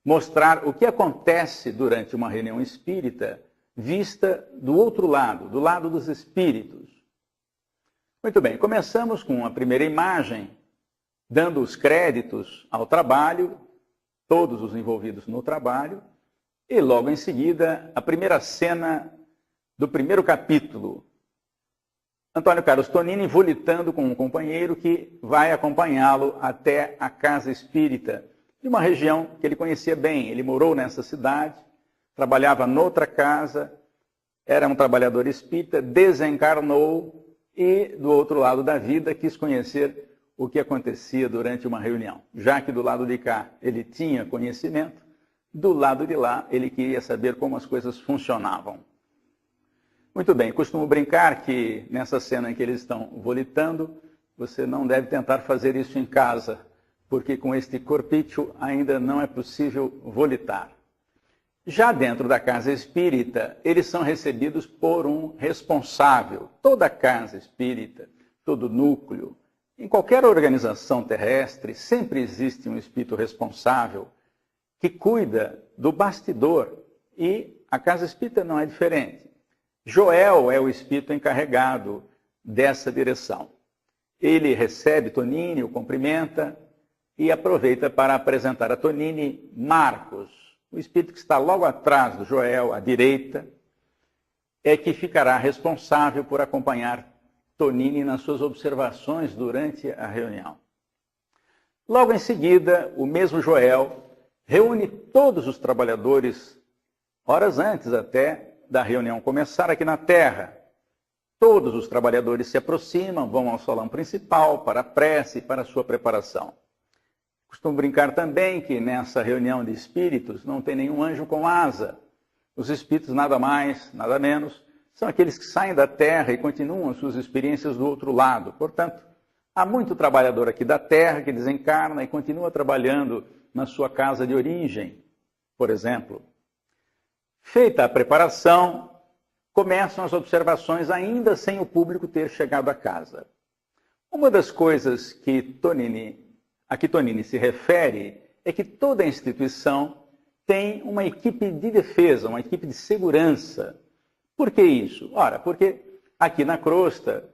mostrar o que acontece durante uma reunião espírita vista do outro lado, do lado dos espíritos. Muito bem, começamos com a primeira imagem, dando os créditos ao trabalho, todos os envolvidos no trabalho, e logo em seguida, a primeira cena do primeiro capítulo. Antônio Carlos Tonini volitando com um companheiro que vai acompanhá-lo até a casa espírita, de uma região que ele conhecia bem. Ele morou nessa cidade, trabalhava noutra casa, era um trabalhador espírita, desencarnou e, do outro lado da vida, quis conhecer o que acontecia durante uma reunião. Já que do lado de cá ele tinha conhecimento, do lado de lá ele queria saber como as coisas funcionavam. Muito bem, costumo brincar que nessa cena em que eles estão volitando, você não deve tentar fazer isso em casa, porque com este corpício ainda não é possível volitar. Já dentro da casa espírita, eles são recebidos por um responsável. Toda casa espírita, todo núcleo, em qualquer organização terrestre, sempre existe um espírito responsável que cuida do bastidor. E a casa espírita não é diferente. Joel é o espírito encarregado dessa direção. Ele recebe Tonini, o cumprimenta e aproveita para apresentar a Tonini Marcos. O espírito que está logo atrás do Joel, à direita, é que ficará responsável por acompanhar Tonini nas suas observações durante a reunião. Logo em seguida, o mesmo Joel reúne todos os trabalhadores, horas antes até da reunião começar aqui na Terra. Todos os trabalhadores se aproximam, vão ao salão principal para a prece e para a sua preparação. Costumo brincar também que nessa reunião de espíritos não tem nenhum anjo com asa. Os espíritos, nada mais, nada menos, são aqueles que saem da Terra e continuam as suas experiências do outro lado. Portanto, há muito trabalhador aqui da Terra que desencarna e continua trabalhando na sua casa de origem, por exemplo. Feita a preparação, começam as observações ainda sem o público ter chegado à casa. Uma das coisas que a que Tonini se refere é que toda instituição tem uma equipe de defesa, uma equipe de segurança. Por que isso? Ora, porque aqui na crosta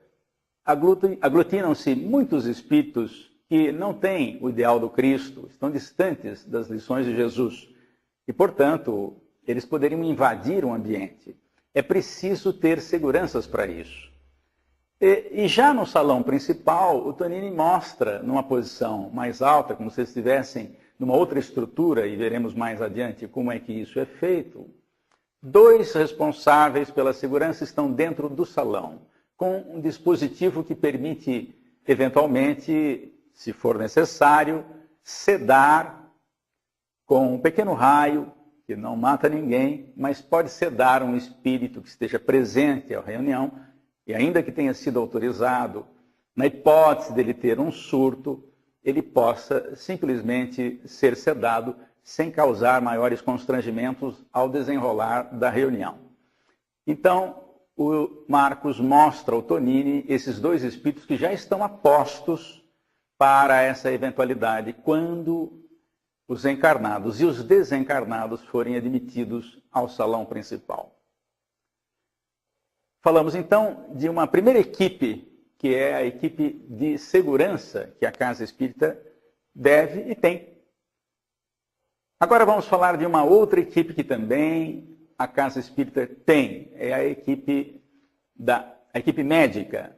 aglutinam-se muitos espíritos que não têm o ideal do Cristo, estão distantes das lições de Jesus. E, portanto, eles poderiam invadir o ambiente. É preciso ter seguranças para isso. E já no salão principal, o Tonini mostra, numa posição mais alta, como se estivessem numa outra estrutura, e veremos mais adiante como é que isso é feito. Dois responsáveis pela segurança estão dentro do salão, com um dispositivo que permite, eventualmente, se for necessário, sedar com um pequeno raio, que não mata ninguém, mas pode sedar um espírito que esteja presente à reunião, e ainda que tenha sido autorizado, na hipótese dele ter um surto, ele possa simplesmente ser sedado sem causar maiores constrangimentos ao desenrolar da reunião. Então, o Marcos mostra ao Tonini esses dois espíritos que já estão apostos para essa eventualidade, quando os encarnados e os desencarnados forem admitidos ao salão principal. Falamos então de uma primeira equipe, que é a equipe de segurança que a Casa Espírita deve e tem. Agora vamos falar de uma outra equipe que também a Casa Espírita tem. É a equipe médica.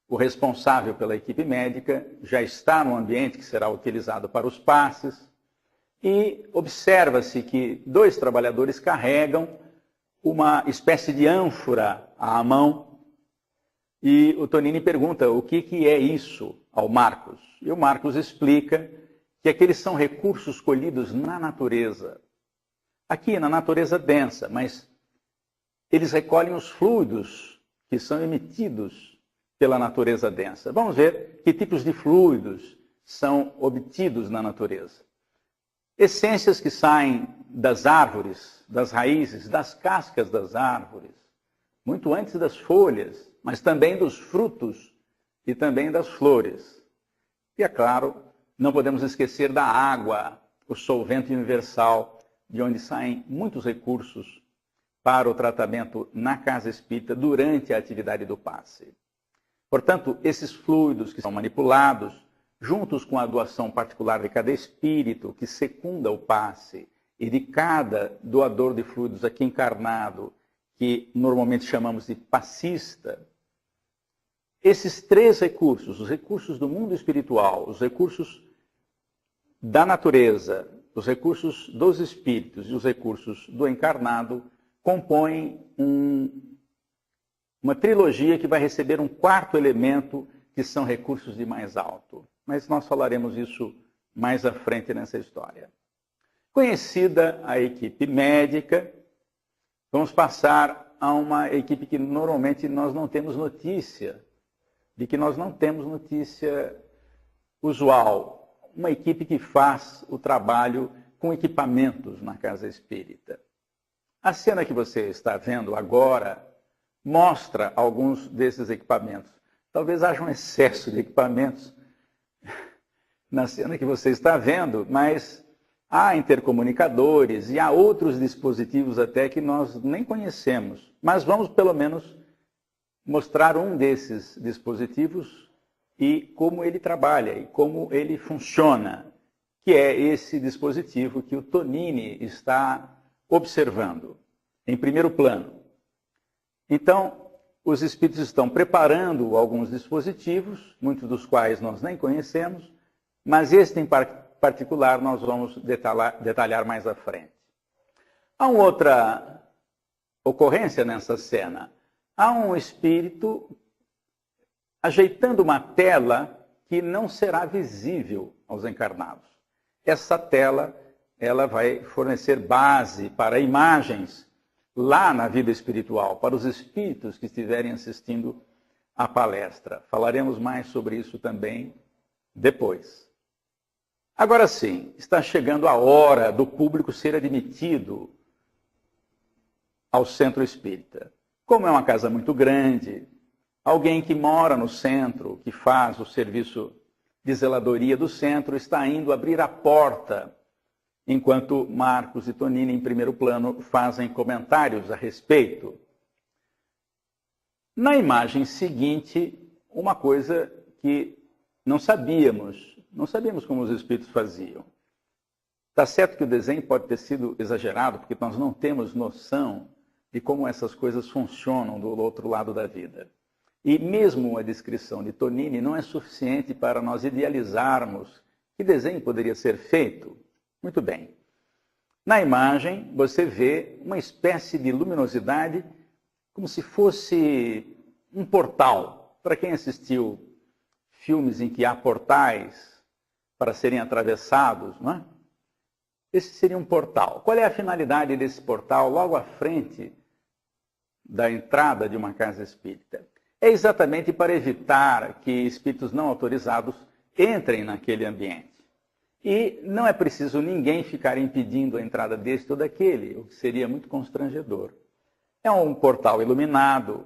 O responsável pela equipe médica já está no ambiente que será utilizado para os passes. E observa-se que dois trabalhadores carregam uma espécie de ânfora à mão. E o Tonini pergunta o que é isso ao Marcos. E o Marcos explica que aqueles são recursos colhidos na natureza. Aqui na natureza densa, mas eles recolhem os fluidos que são emitidos pela natureza densa. Vamos ver que tipos de fluidos são obtidos na natureza. Essências que saem das árvores, das raízes, das cascas das árvores, muito antes das folhas, mas também dos frutos e também das flores. E, é claro, não podemos esquecer da água, o solvente universal, de onde saem muitos recursos para o tratamento na casa espírita durante a atividade do passe. Portanto, esses fluidos que são manipulados, juntos com a doação particular de cada espírito que secunda o passe e de cada doador de fluidos aqui encarnado, que normalmente chamamos de passista, esses três recursos, os recursos do mundo espiritual, os recursos da natureza, os recursos dos espíritos e os recursos do encarnado, compõem uma trilogia que vai receber um quarto elemento, que são recursos de mais alto. Mas nós falaremos isso mais à frente nessa história. Conhecida a equipe médica, vamos passar a uma equipe que normalmente nós não temos notícia, de que nós não temos notícia usual. Uma equipe que faz o trabalho com equipamentos na casa espírita. A cena que você está vendo agora mostra alguns desses equipamentos. Talvez haja um excesso de equipamentos na cena que você está vendo, mas há intercomunicadores e há outros dispositivos até que nós nem conhecemos. Mas vamos pelo menos mostrar um desses dispositivos e como ele trabalha e como ele funciona, que é esse dispositivo que o Tonini está observando, em primeiro plano. Então, os espíritos estão preparando alguns dispositivos, muitos dos quais nós nem conhecemos, mas este em particular nós vamos detalhar mais à frente. Há uma outra ocorrência nessa cena. Há um espírito ajeitando uma tela que não será visível aos encarnados. Essa tela, ela vai fornecer base para imagens lá na vida espiritual, para os espíritos que estiverem assistindo à palestra. Falaremos mais sobre isso também depois. Agora sim, está chegando a hora do público ser admitido ao centro espírita. Como é uma casa muito grande, alguém que mora no centro, que faz o serviço de zeladoria do centro, está indo abrir a porta, enquanto Marcos e Tonini, em primeiro plano, fazem comentários a respeito. Na imagem seguinte, uma coisa que não sabíamos como os espíritos faziam. Está certo que o desenho pode ter sido exagerado, porque nós não temos noção de como essas coisas funcionam do outro lado da vida. E mesmo a descrição de Tonini não é suficiente para nós idealizarmos que desenho poderia ser feito. Muito bem. Na imagem, você vê uma espécie de luminosidade, como se fosse um portal. Para quem assistiu filmes em que há portais para serem atravessados, não é? Esse seria um portal. Qual é a finalidade desse portal logo à frente da entrada de uma casa espírita? É exatamente para evitar que espíritos não autorizados entrem naquele ambiente. E não é preciso ninguém ficar impedindo a entrada deste ou daquele, o que seria muito constrangedor. É um portal iluminado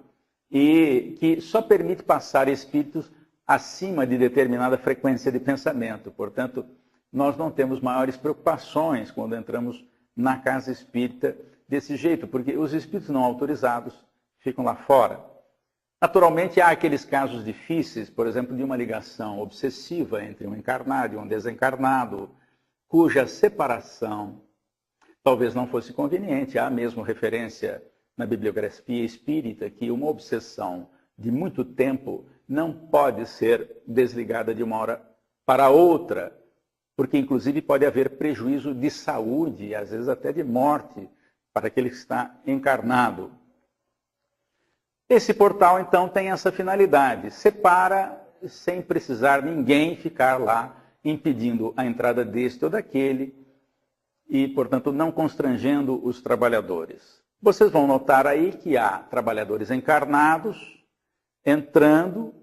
e que só permite passar espíritos acima de determinada frequência de pensamento. Portanto, nós não temos maiores preocupações quando entramos na casa espírita desse jeito, porque os espíritos não autorizados ficam lá fora. Naturalmente, há aqueles casos difíceis, por exemplo, de uma ligação obsessiva entre um encarnado e um desencarnado, cuja separação talvez não fosse conveniente. Há mesmo referência na bibliografia espírita que uma obsessão de muito tempo não pode ser desligada de uma hora para outra, porque inclusive pode haver prejuízo de saúde e às vezes até de morte para aquele que está encarnado. Esse portal, então, tem essa finalidade. Separa sem precisar ninguém ficar lá impedindo a entrada deste ou daquele e, portanto, não constrangendo os trabalhadores. Vocês vão notar aí que há trabalhadores encarnados entrando,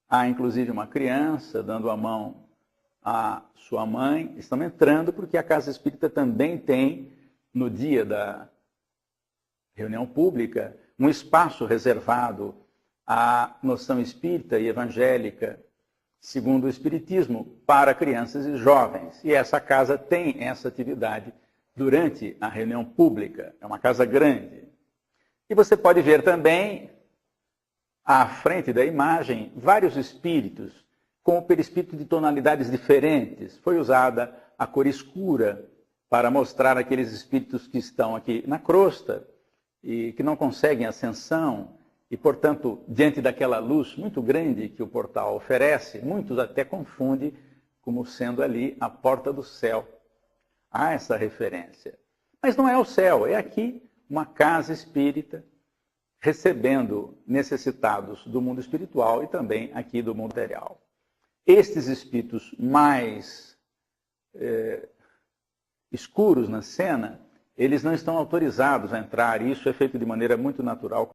há inclusive uma criança dando a mão à sua mãe. Estão entrando porque a Casa Espírita também tem, no dia da reunião pública, um espaço reservado à noção espírita e evangélica, segundo o Espiritismo, para crianças e jovens. E essa casa tem essa atividade durante a reunião pública. É uma casa grande. E você pode ver também, à frente da imagem, vários espíritos, com o perispírito de tonalidades diferentes. Foi usada a cor escura para mostrar aqueles espíritos que estão aqui na crosta e que não conseguem ascensão e, portanto, diante daquela luz muito grande que o portal oferece, muitos até confundem como sendo ali a porta do céu. Há essa referência. Mas não é o céu, é aqui uma casa espírita recebendo necessitados do mundo espiritual e também aqui do mundo material. Estes espíritos mais escuros na cena, eles não estão autorizados a entrar, e isso é feito de maneira muito natural.